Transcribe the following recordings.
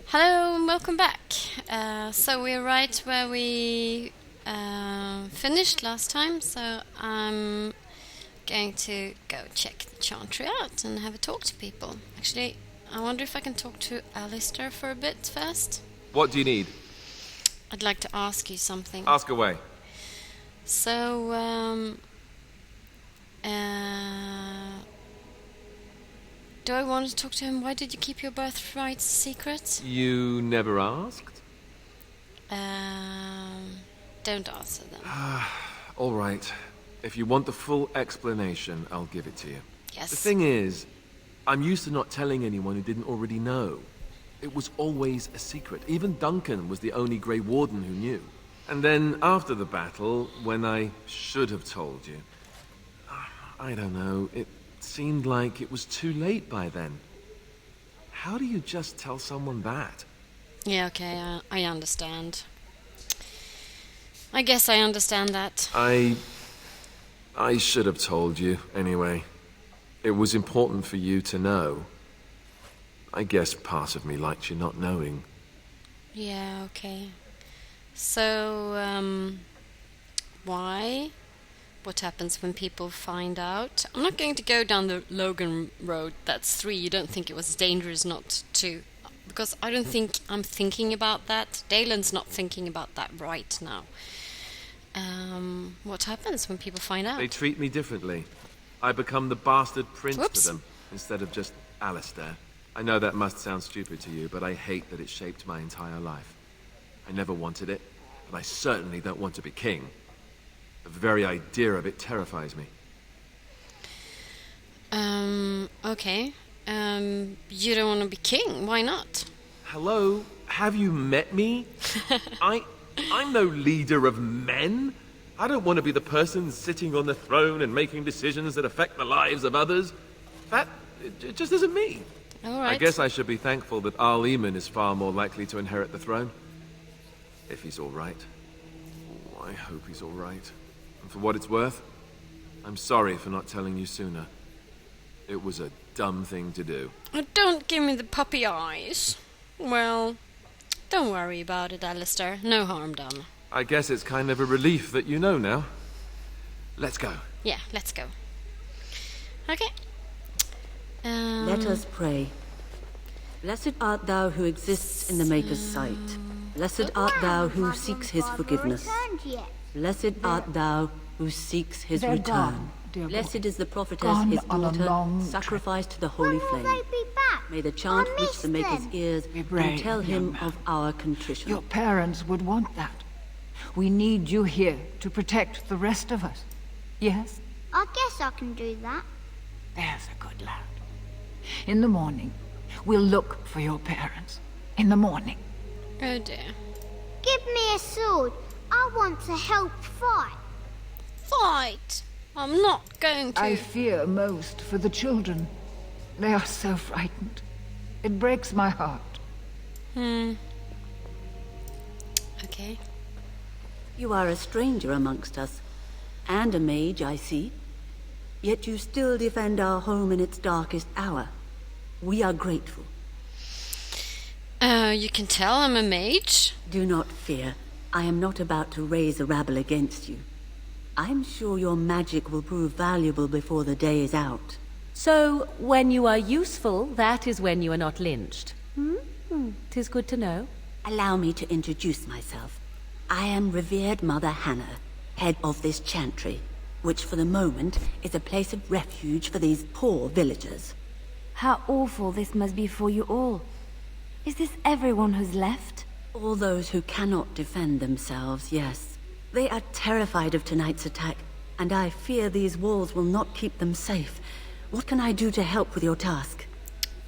Hello and welcome back. So we're right where we finished last time, so I'm going to go check the chantry out and have a talk to people. Actually, I wonder if I can talk to Alistair for a bit first. What do you need? I'd like to ask you something. Ask away. So, do I want to talk to him? Why did you keep your birthright secret? You never asked? Don't answer them. All right. If you want the full explanation, I'll give it to you. Yes. The thing is, I'm used to not telling anyone who didn't already know. It was always a secret. Even Duncan was the only Grey Warden who knew. And then after the battle, when I should have told you, I don't know, it seemed like it was too late by then. How do you just tell someone that? Yeah, okay, I understand. I guess I understand that. I should have told you, anyway. It was important for you to know. I guess part of me liked you not knowing. Yeah, okay. So, why? What happens when people find out? I'm not going to go down the Logan Road. That's 3. You don't think it was dangerous not to? Because I don't think I'm thinking about that. Dalen's not thinking about that right now. What happens when people find out? They treat me differently. I become the bastard prince Whoops. to them, instead of just Alistair. I know that must sound stupid to you, but I hate that it shaped my entire life. I never wanted it, but I certainly don't want to be king. The very idea of it terrifies me. Okay. You don't want to be king. Why not? Hello? Have you met me? I'm no leader of men. I don't want to be the person sitting on the throne and making decisions that affect the lives of others. It just isn't me. All right. I guess I should be thankful that Arl Eamon is far more likely to inherit the throne. If he's all right. Oh, I hope he's all right. And for what it's worth, I'm sorry for not telling you sooner. It was a dumb thing to do. Oh, don't give me the puppy eyes. Well, don't worry about it, Alistair. No harm done. I guess it's kind of a relief that you know now. Let's go. Yeah, let's go. Okay. Let us pray. Blessed art thou who exists in the Maker's sight. Blessed art thou who seeks his forgiveness. Blessed art thou who seeks his They're return. gone, dear Blessed boy. is the prophetess, Gone his on a daughter, long sacrificed to the holy Will flame. they be back? May the chant I reach miss the Maker's them. ears Be and brave, tell him young man. of our contrition. Your parents would want that. We need you here to protect the rest of us. Yes? I guess I can do that. There's a good lad. In the morning, we'll look for your parents. In the morning. Oh dear. Give me a sword. I want to help fight. Fight! I'm not going to. I fear most for the children. They are so frightened. It breaks my heart. Okay. You are a stranger amongst us, and a mage, I see. Yet you still defend our home in its darkest hour. We are grateful. You can tell I'm a mage. Do not fear. I am not about to raise a rabble against you. I'm sure your magic will prove valuable before the day is out. So, when you are useful, that is when you are not lynched. 'Tis good to know. Allow me to introduce myself. I am revered Mother Hannah, head of this chantry, which for the moment is a place of refuge for these poor villagers. How awful this must be for you all. Is this everyone who's left? All those who cannot defend themselves, yes. They are terrified of tonight's attack, and I fear these walls will not keep them safe. What can I do to help with your task?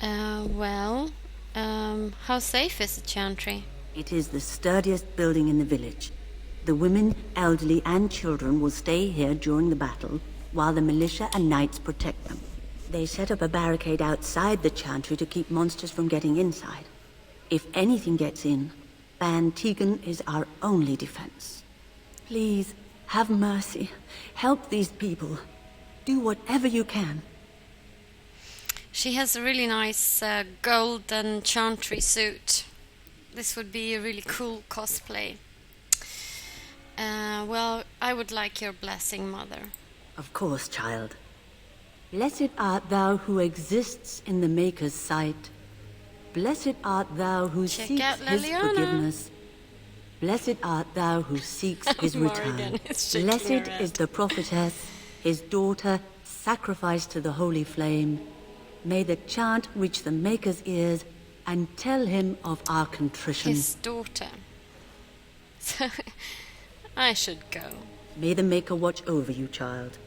How safe is the chantry? It is the sturdiest building in the village. The women, elderly, and children will stay here during the battle, while the militia and knights protect them. They set up a barricade outside the chantry to keep monsters from getting inside. If anything gets in, Ban Tegan is our only defense. Please, have mercy. Help these people. Do whatever you can. She has a really nice golden chantry suit. this would be a really cool cosplay. Well, I would like your blessing, Mother. Of course, child. Blessed art thou who exists in the Maker's sight. Blessed art thou who Check seeks out his Leliana. forgiveness. Blessed art thou who seeks his return. Morrigan is shaking Blessed her head. is the prophetess, his daughter, sacrificed to the holy flame. May the chant reach the Maker's ears and tell him of our contrition. His daughter. So, I should go. May the Maker watch over you, child.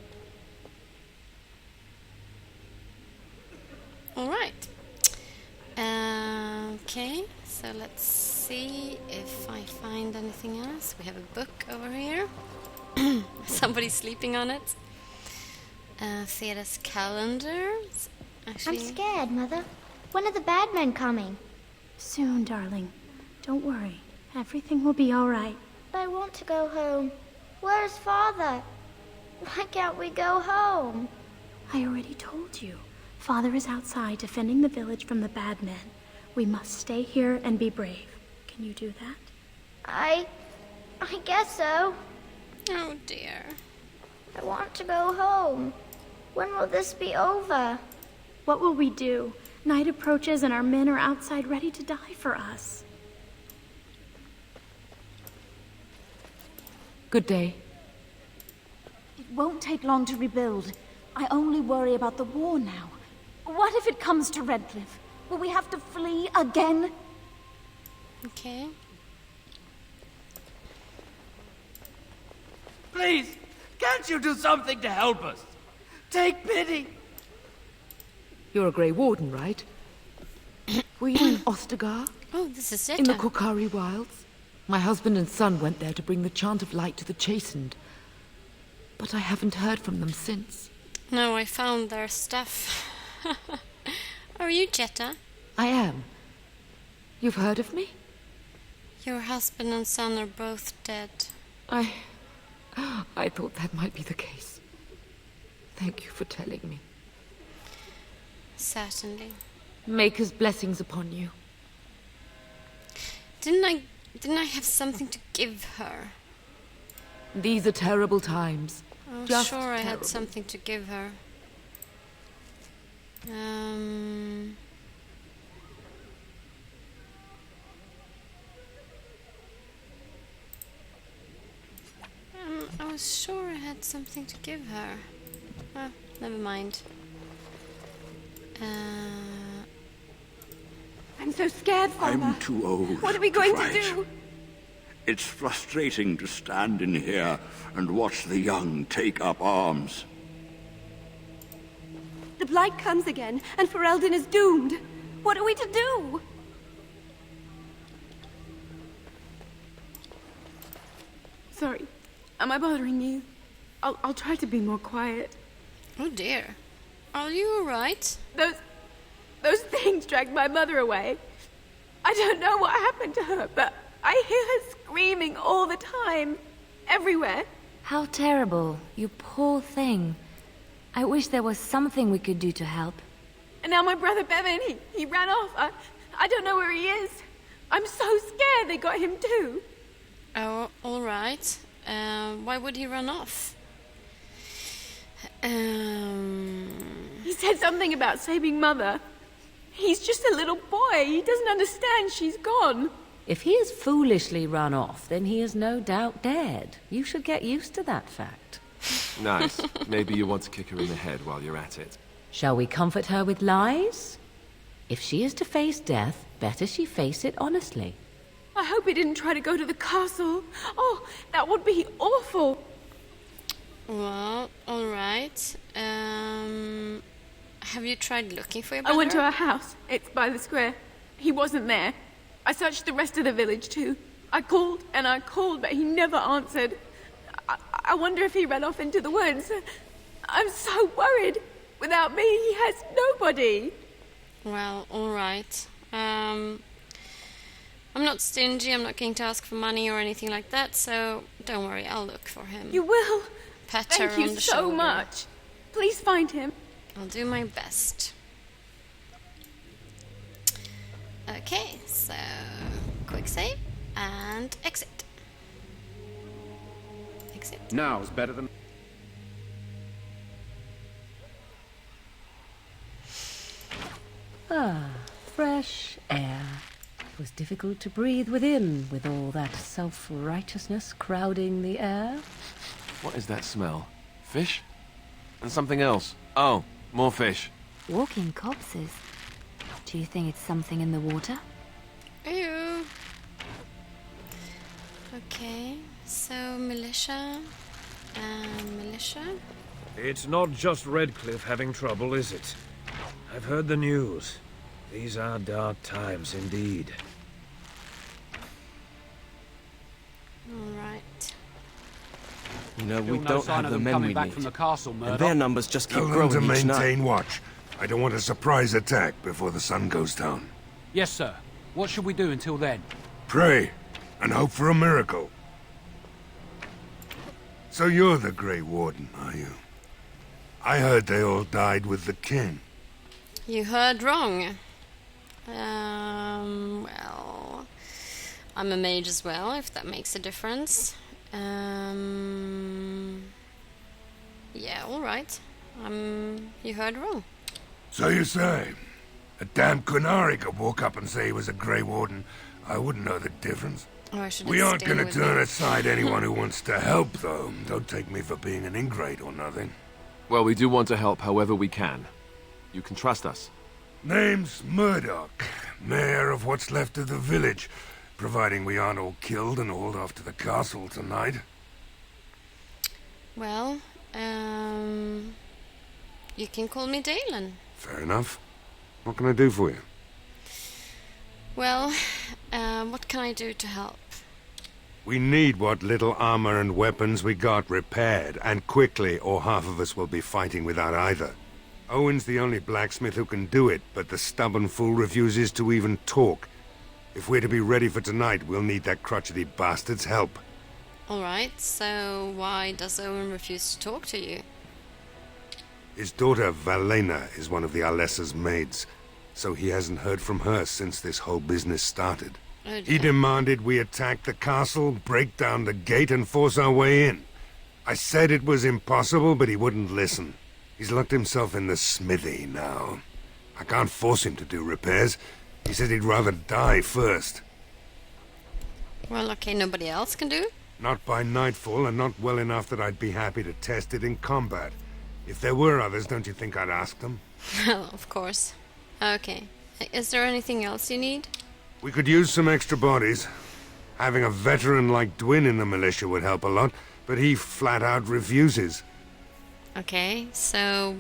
Alright. Okay, so let's see if I find anything else. We have a book over here. Somebody's sleeping on it. Thea's calendar. Actually, I'm scared, Mother. When are the bad men coming? Soon, darling. Don't worry. Everything will be all right. But I want to go home. Where's Father? Why can't we go home? I already told you. Father is outside defending the village from the bad men. We must stay here and be brave. Can you do that? I guess so. oh dear. I want to go home. When will this be over? What will we do? Night approaches and our men are outside ready to die for us. Good day. It won't take long to rebuild. I only worry about the war now. What if it comes to Redcliffe? Will we have to flee again? Okay. Please, can't you do something to help us? Take pity. You're a Grey Warden, right? Were you in Ostagar? Oh, this is In the Zeta. Kokari Wilds? My husband and son went there to bring the chant of light to the chastened. But I haven't heard from them since. No, I found their stuff. Are you Jetta? I am. You've heard of me? Your husband and son are both dead. I thought that might be the case. Thank you for telling me. Certainly. Maker's blessings upon you. Didn't I have something to give her? These are terrible times. Oh, Just sure, I had terrible. something to give her. I was sure I had something to give her. Oh, never mind. I'm so scared, Father. I'm too old. What are we going to fight. do? It's frustrating to stand in here and watch the young take up arms. The Blight comes again, and Ferelden is doomed. What are we to do? Sorry. Am I bothering you? I'll try to be more quiet. Oh dear. Are you alright? Those things dragged my mother away. I don't know what happened to her, but I hear her screaming all the time. Everywhere. How terrible. You poor thing. I wish there was something we could do to help. And now my brother Bevan, he ran off. I don't know where he is. I'm so scared they got him too. Oh, alright. Why would he run off? He said something about saving Mother. He's just a little boy. He doesn't understand she's gone. If he has foolishly run off, then he is no doubt dead. You should get used to that fact. Nice. Maybe you want to kick her in the head while you're at it. Shall we comfort her with lies? If she is to face death, better she face it honestly. I hope he didn't try to go to the castle. Oh, that would be awful. Well, alright. Have you tried looking for your I brother? went to our house. It's by the square. He wasn't there. I searched the rest of the village too. I called and I called, but he never answered. I wonder if he ran off into the woods. I'm so worried. Without me, he has nobody. Well, alright. I'm not stingy, I'm not going to ask for money or anything like that, so don't worry, I'll look for him. You will? Pat her Thank on you the so shoulder. much. Please find him. I'll do my best. Okay, so quick save and exit. Exit. Now's better than... Ah, fresh air. It was difficult to breathe within with all that self-righteousness crowding the air. What is that smell? Fish? And something else. Oh, more fish. Walking corpses. Do you think it's something in the water? Ew. Okay, so militia and militia. It's not just Redcliffe having trouble, is it? I've heard the news. These are dark times indeed. Alright. You know, Still we no don't sign have of the them men coming we back need. from the castle, And Murdoc. their numbers just keep Tell them growing to each night. maintain watch. I don't want a surprise attack before the sun goes down. Yes, sir. What should we do until then? Pray, and hope for a miracle. So you're the Grey Warden, are you? I heard they all died with the king. You heard wrong. Well, I'm a mage as well, if that makes a difference. Yeah, alright. You heard wrong. So you say? A damn Qunari could walk up and say he was a Grey Warden. I wouldn't know the difference. Oh, I should We aren't stay gonna with turn me. aside anyone who wants to help, though. Don't take me for being an ingrate or nothing. Well, we do want to help however we can. You can trust us. Name's Murdoc, mayor of what's left of the village, providing we aren't all killed and hauled off to the castle tonight. Well, you can call me Dalen. Fair enough. What can I do for you? Well, what can I do to help? We need what little armor and weapons we got repaired, and quickly, or half of us will be fighting without either. Owen's the only blacksmith who can do it, but the stubborn fool refuses to even talk. If we're to be ready for tonight, we'll need that crotchety bastard's help. Alright, so why does Owen refuse to talk to you? His daughter, Valena, is one of the Alessa's maids, so he hasn't heard from her since this whole business started. Oh, He dear. demanded we attack the castle, break down the gate, and force our way in. I said it was impossible, but he wouldn't listen. He's locked himself in the smithy now. I can't force him to do repairs. He said he'd rather die first. Well, okay, nobody else can do? Not by nightfall, and not well enough that I'd be happy to test it in combat. If there were others, don't you think I'd ask them? Well, of course. Okay. Is there anything else you need? We could use some extra bodies. Having a veteran like Dwin in the militia would help a lot, but he flat out refuses. Okay, so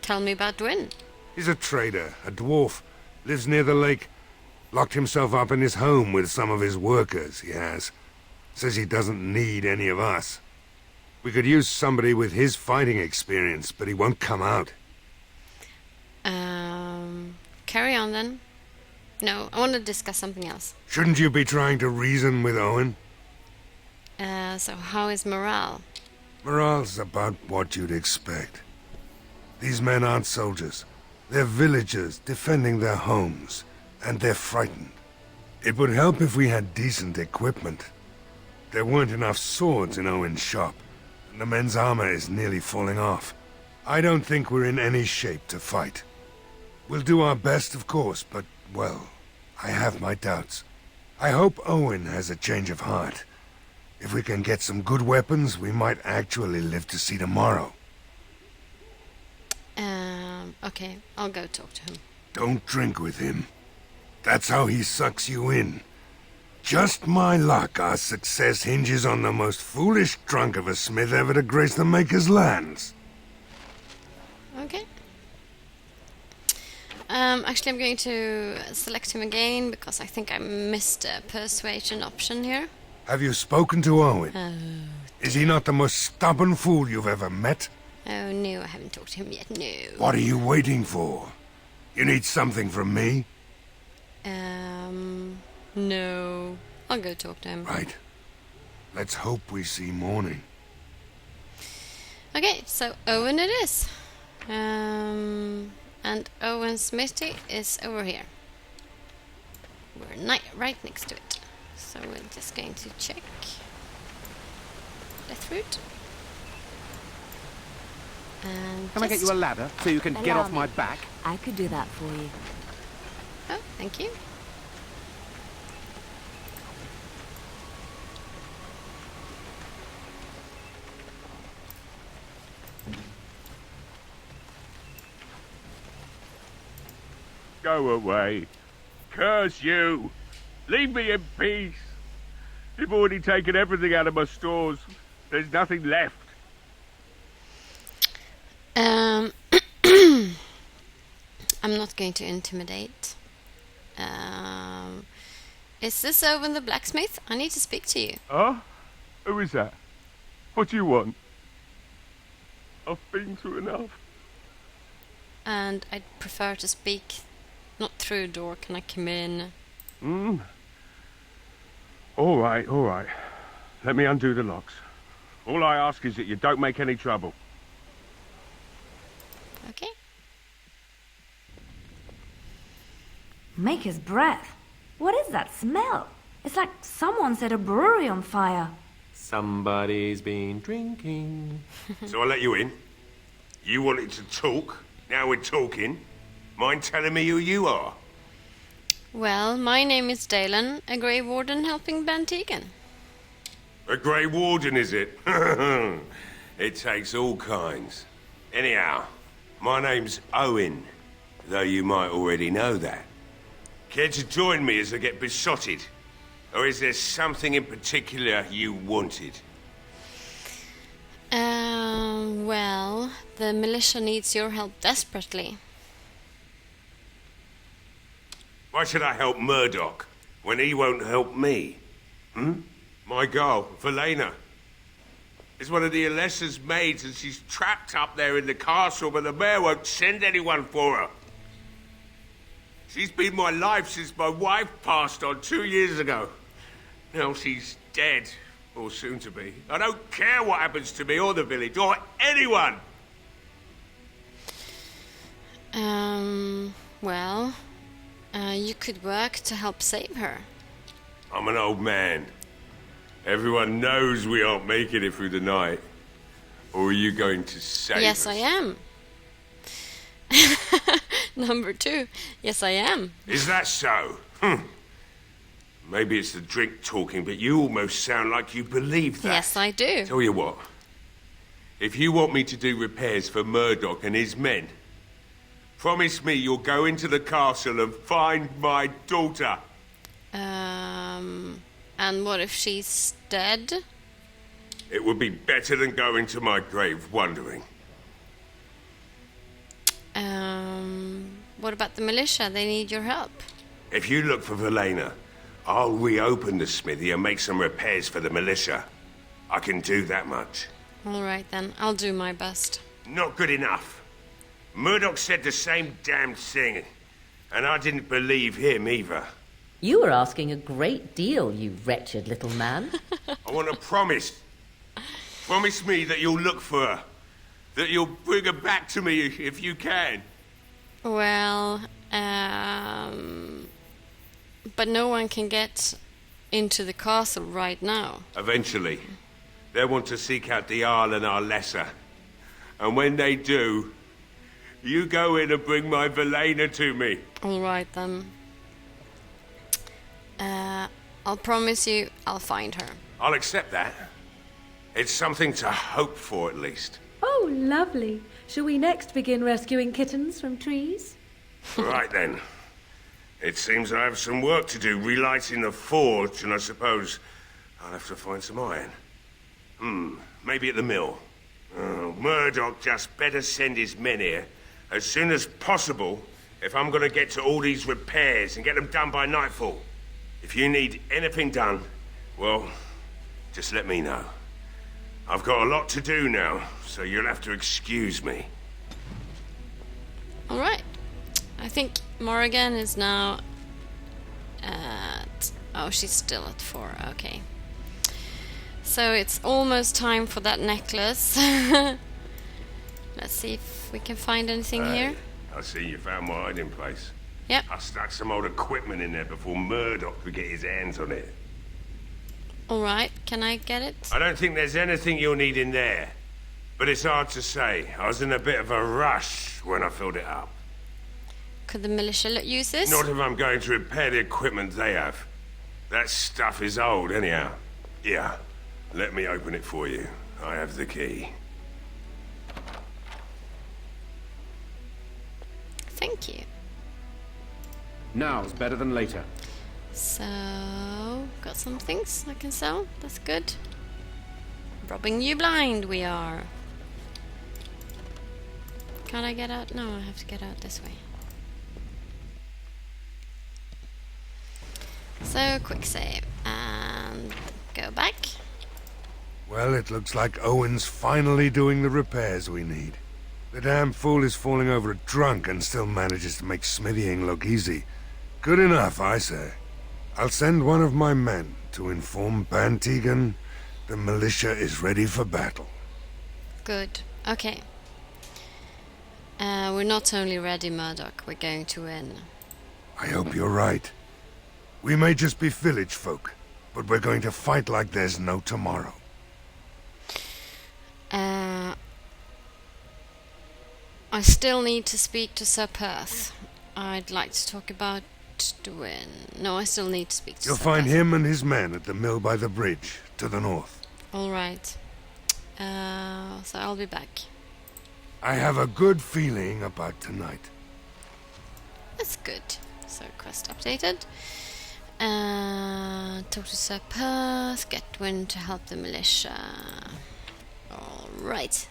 tell me about Dwin. He's a trader, a dwarf, lives near the lake. Locked himself up in his home with some of his workers, he has. Says he doesn't need any of us. We could use somebody with his fighting experience, but he won't come out. Carry on then. No, I want to discuss something else. Shouldn't you be trying to reason with Owen? So how is morale? Morale's about what you'd expect. These men aren't soldiers. They're villagers defending their homes, and they're frightened. It would help if we had decent equipment. There weren't enough swords in Owen's shop, and the men's armor is nearly falling off. I don't think we're in any shape to fight. We'll do our best, of course, but, well, I have my doubts. I hope Owen has a change of heart. If we can get some good weapons, we might actually live to see tomorrow. Okay, I'll go talk to him. Don't drink with him. That's how he sucks you in. Just my luck, our success hinges on the most foolish drunk of a smith ever to grace the Maker's lands. Okay. Actually, I'm going to select him again because I think I missed a persuasion option here. Have you spoken to Owen? Is he not the most stubborn fool you've ever met? Oh, no, I haven't talked to him yet, no. What are you waiting for? You need something from me? No. I'll go talk to him. Right. Let's hope we see morning. Okay, so Owen it is. And Owen's smithy is over here. We're right next to it. So we're just going to check. Deathroot. And Can I get you a ladder so you can get off my back? I could do that for you. Oh, thank you. Go away. Curse you. Leave me in peace. You've already taken everything out of my stores. There's nothing left. I'm not going to intimidate. Is this Owen the blacksmith? I need to speak to you. Huh? Who is that? What do you want? I've been through enough. And I'd prefer to speak not through a door. Can I come in? All right, all right. Let me undo the locks. All I ask is that you don't make any trouble. Okay. Maker's breath. What is that smell? It's like someone set a brewery on fire. Somebody's been drinking. So I let you in. You wanted to talk. Now we're talking. Mind telling me who you are? Well, my name is Dalen, a Grey Warden helping Ben Tegan. A Grey Warden, is it? It takes all kinds. Anyhow, my name's Owen, though you might already know that. Care to join me as I get besotted? Or is there something in particular you wanted? Well, the militia needs your help desperately. Why should I help Murdoc when he won't help me? My girl, Velena, is one of the Alessa's maids and she's trapped up there in the castle, but the mayor won't send anyone for her. She's been my life since my wife passed on 2 years ago. Now she's dead, or soon to be. I don't care what happens to me or the village or anyone. Well, you could work to help save her. I'm an old man. Everyone knows we aren't making it through the night. Or are you going to save us? Yes, I am. Number 2. Yes, I am. Is that so? Maybe it's the drink talking, but you almost sound like you believe that. Yes, I do. Tell you what. If you want me to do repairs for Murdoc and his men, promise me you'll go into the castle and find my daughter. And what if she's dead? It would be better than going to my grave wondering. What about the militia? They need your help. If you look for Velena, I'll reopen the smithy and make some repairs for the militia. I can do that much. All right, then. I'll do my best. Not good enough. Murdoc said the same damn thing, and I didn't believe him either. You were asking a great deal, you wretched little man. I want a promise. Promise me that you'll look for her. That you'll bring her back to me if you can. Well, but no one can get into the castle right now. Eventually. They'll want to seek out the Jarl and our lesser. And when they do, you go in and bring my Velena to me. All right, then. I'll promise you I'll find her. I'll accept that. It's something to hope for, at least. Oh, lovely. Shall we next begin rescuing kittens from trees? Right then. It seems I have some work to do relighting the forge, and I suppose I'll have to find some iron. Maybe at the mill. Murdoc just better send his men here as soon as possible if I'm going to get to all these repairs and get them done by nightfall. If you need anything done, well, just let me know. I've got a lot to do now, so you'll have to excuse me. All right. I think Morrigan is now at... Oh, she's still at 4. Okay. So it's almost time for that necklace. Let's see if we can find anything here. I see you found my hiding place. Yep. I'll stuck some old equipment in there before Murdoc could get his hands on it. Alright, can I get it? I don't think there's anything you'll need in there. But it's hard to say. I was in a bit of a rush when I filled it up. Could the militia use this? Not if I'm going to repair the equipment they have. That stuff is old, anyhow. Yeah, let me open it for you. I have the key. Thank you. Now's better than later. So, got some things I can sell. That's good. Robbing you blind, we are. Can I get out? No, I have to get out this way. So, quick save. And go back. Well, it looks like Owen's finally doing the repairs we need. The damn fool is falling over drunk and still manages to make smithying look easy. Good enough, I say. I'll send one of my men to inform Bantegan the militia is ready for battle. Good. Okay. We're not only ready, Murdoc, we're going to win. I hope you're right. We may just be village folk, but we're going to fight like there's no tomorrow. I still need to speak to Sir Perth. I'd like to talk about Dwin. No, I still need to speak to You'll Sir find Perth. him and his men at the mill by the bridge, to the north. Alright. So I'll be back. I have a good feeling about tonight. That's good. So quest updated. Talk to Sir Perth. Get Dwin to help the militia. Alright.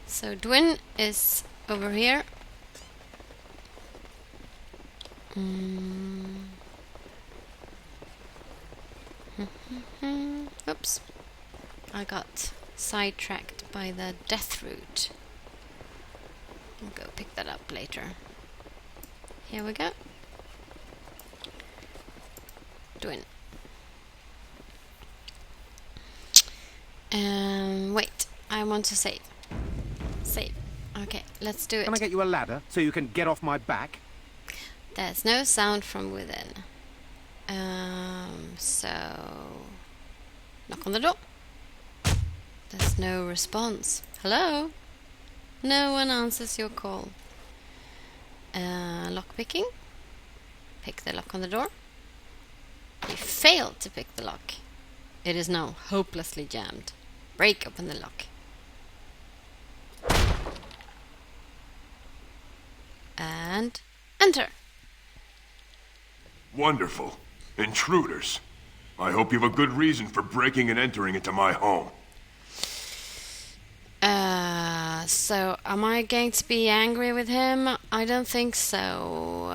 So Dwin is over here. Oops. I got sidetracked by the death route. I'll go pick that up later. Here we go. Dwin. Wait, I want to save. Save. Okay, let's do it. Can I get you a ladder so you can get off my back? There's no sound from within. So... knock on the door. There's no response. Hello? No one answers your call. Lock picking. Pick the lock on the door. You failed to pick the lock. It is now hopelessly jammed. Break open the lock. And enter. Wonderful. Intruders. I hope you have a good reason for breaking and entering into my home. So am I going to be angry with him? I don't think so.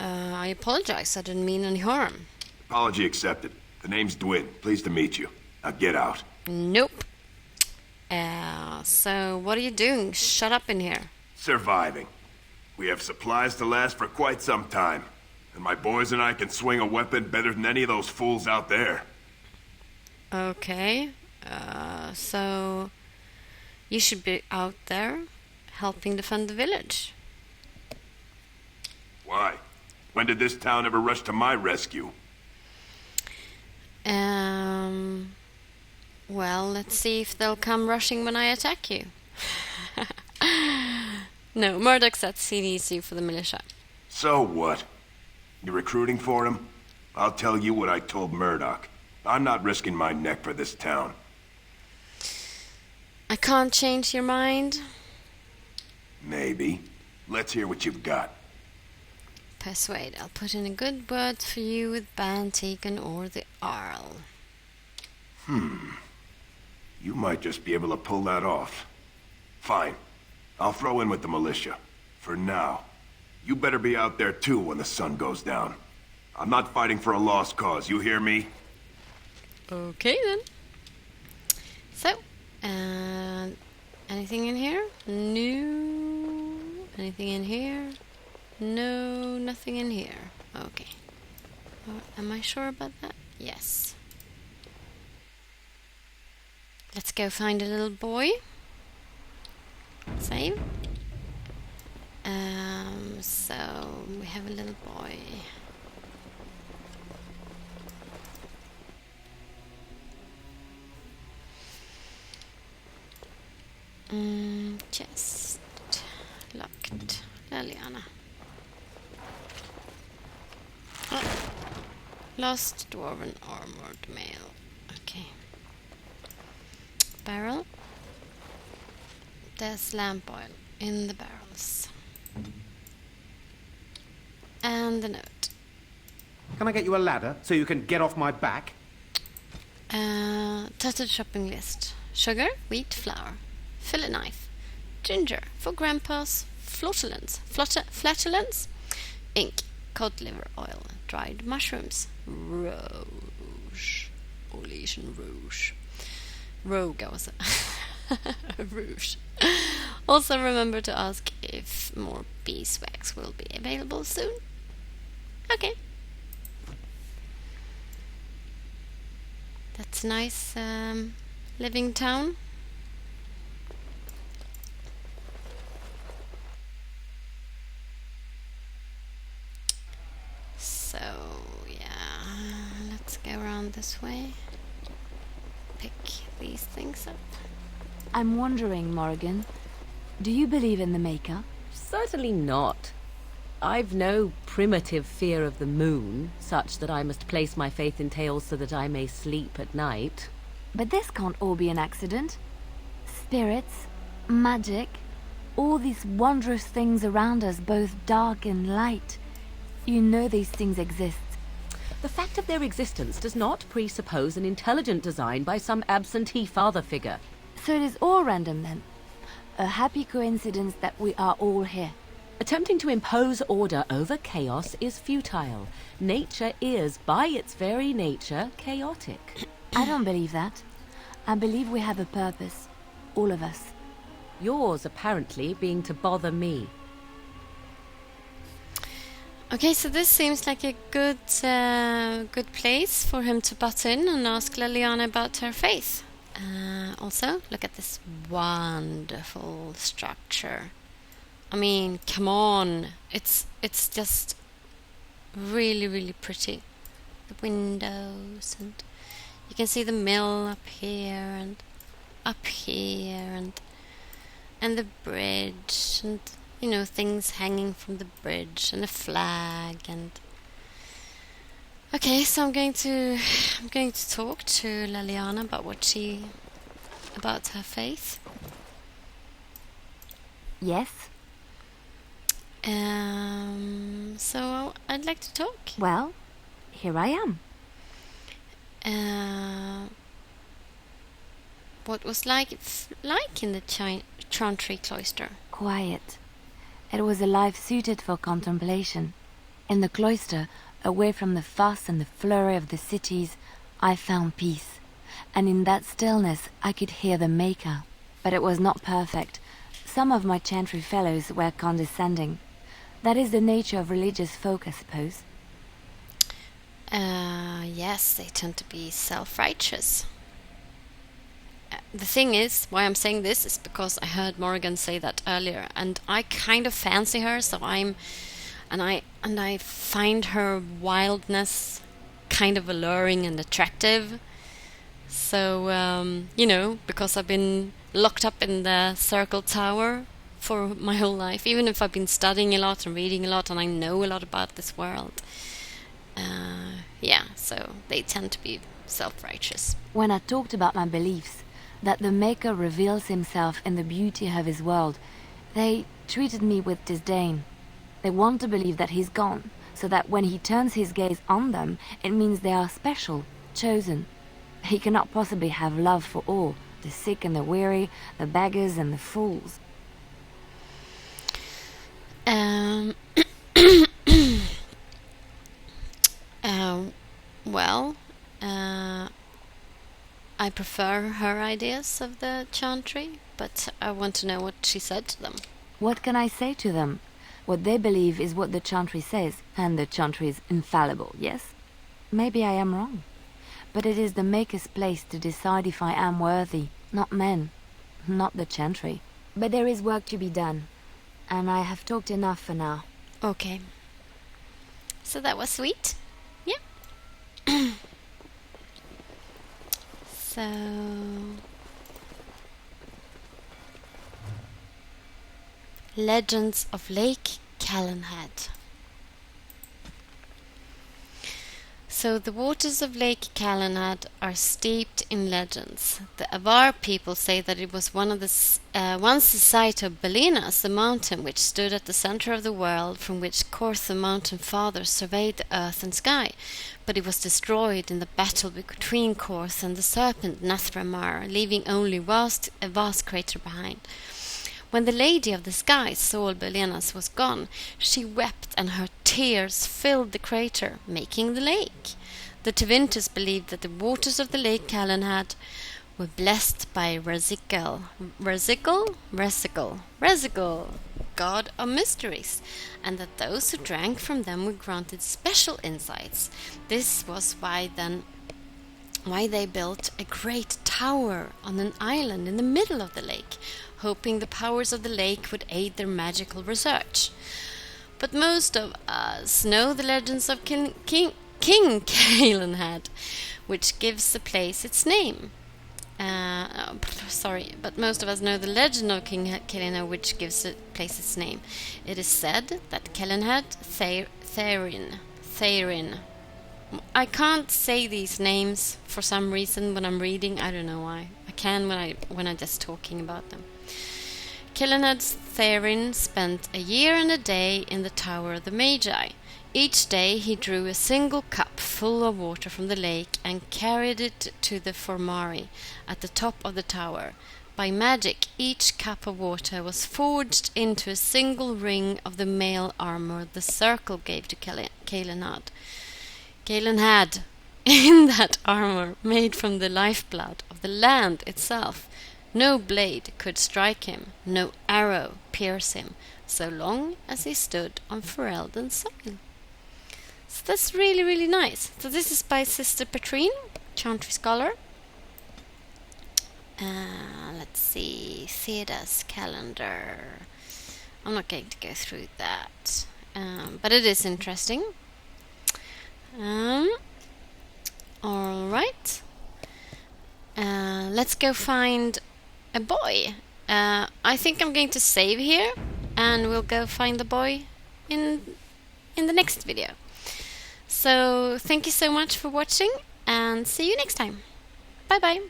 I apologize. I didn't mean any harm. Apology accepted. The name's Dwin. Pleased to meet you. Now get out. Nope. So what are you doing? Shut up in here. Surviving. We have supplies to last for quite some time. And my boys and I can swing a weapon better than any of those fools out there. Okay. So you should be out there helping defend the village. Why? When did this town ever rush to my rescue? Well, let's see if they'll come rushing when I attack you. No, Murdoc says he needs you for the militia. So what? You recruiting for him? I'll tell you what I told Murdoc. I'm not risking my neck for this town. I can't change your mind. Maybe. Let's hear what you've got. Persuade. I'll put in a good word for you with Bantegan or the Arl. You might just be able to pull that off. Fine. I'll throw in with the militia. For now. You better be out there too when the sun goes down. I'm not fighting for a lost cause, you hear me? Okay then. So, anything in here? No. Anything in here? No, nothing in here. Okay. Am I sure about that? Yes. Let's go find a little boy. Save. So we have a little boy. Chest locked. Liliana. Oh. Lost dwarven armored mail. Okay. Barrel. There's lamp oil in the barrels. And the note. Can I get you a ladder so you can get off my back? Tattered shopping list. Sugar, wheat, flour. Fillet knife. Ginger for grandpa's flatulence. Ink. Cod liver oil. Dried mushrooms. Rouge. Olesian rouge. Rogue, I was rouge. Also remember to ask if more beeswax will be available soon. Okay. That's a nice living town. So, yeah, let's go around this way. Pick these things up. I'm wondering, Morrigan, do you believe in the Maker? Certainly not. I've no primitive fear of the moon, such that I must place my faith in tales so that I may sleep at night. But this can't all be an accident. Spirits, magic, all these wondrous things around us, both dark and light. You know these things exist. The fact of their existence does not presuppose an intelligent design by some absentee father figure. So it is all random then. A happy coincidence that we are all here. Attempting to impose order over chaos is futile. Nature is, by its very nature, chaotic. I don't believe that. I believe we have a purpose. All of us. Yours, apparently, being to bother me. Okay, so this seems like a good place for him to butt in and ask Liliana about her faith. Also, look at this wonderful structure. I mean, come on. It's just really, really pretty. The windows, and you can see the mill up here and up here, and the bridge, and you know, things hanging from the bridge, and a flag, and okay, so I'm going to talk to Liliana about her faith. Yes. So I'd like to talk. Well, here I am. What was like in the Chantry cloister? Quiet. It was a life suited for contemplation. In the cloister, away from the fuss and the flurry of the cities, I found peace. And in that stillness, I could hear the Maker. But it was not perfect. Some of my Chantry fellows were condescending. That is the nature of religious folk, I suppose. Yes, they tend to be self-righteous. The thing is, why I'm saying this is because I heard Morrigan say that earlier, and I kind of fancy her, so I find her wildness kind of alluring and attractive. So, you know, because I've been locked up in the Circle Tower for my whole life, even if I've been studying a lot and reading a lot and I know a lot about this world. Yeah, so they tend to be self-righteous. When I talked about my beliefs, that the Maker reveals himself in the beauty of his world, they treated me with disdain. They want to believe that he's gone, so that when he turns his gaze on them, it means they are special, chosen. He cannot possibly have love for all, the sick and the weary, the beggars and the fools. Well, I prefer her ideas of the Chantry, but I want to know what she said to them. What can I say to them? What they believe is what the Chantry says, and the Chantry is infallible, yes? Maybe I am wrong. But it is the Maker's place to decide if I am worthy, not men, not the Chantry. But there is work to be done, and I have talked enough for now. Okay. So that was sweet. Yeah. So... Legends of Lake Calenhad. So the waters of Lake Calenhad are steeped in legends. The Avar people say that it was once the site of Belinas, the mountain which stood at the center of the world, from which Korth the mountain father surveyed the earth and sky, but it was destroyed in the battle between Korth and the serpent Nathramar, leaving only a vast crater behind. When the Lady of the Sky saw Belinas was gone, she wept and her tears filled the crater, making the lake. The Tevinters believed that the waters of the Lake Calenhad were blessed by Rezigal, god of mysteries, and that those who drank from them were granted special insights. This was why they built a great tower on an island in the middle of the lake, hoping the powers of the lake would aid their magical research. But most of us know the legends of King Calenhad, which gives the place its name. But most of us know the legend of King Calenhad, which gives the place its name. It is said that Calenhad Tharin. I can't say these names for some reason when I'm reading. I don't know why. I can when I'm just talking about them. Calenhad Tharin spent a year and a day in the Tower of the Magi. Each day he drew a single cup full of water from the lake and carried it to the Formari at the top of the tower. By magic, each cup of water was forged into a single ring of the mail armor the circle gave to Calenhad. Calenhad, in that armor made from the lifeblood of the land itself, no blade could strike him, no arrow pierce him, so long as he stood on Ferelden soil. So that's really, really nice. So this is by Sister Petrine, Chantry Scholar. Let's see, Theda's calendar. I'm not going to go through that, but it is interesting. Alright. Let's go find a boy. I think I'm going to save here, and we'll go find the boy in the next video. So thank you so much for watching, and see you next time. Bye bye.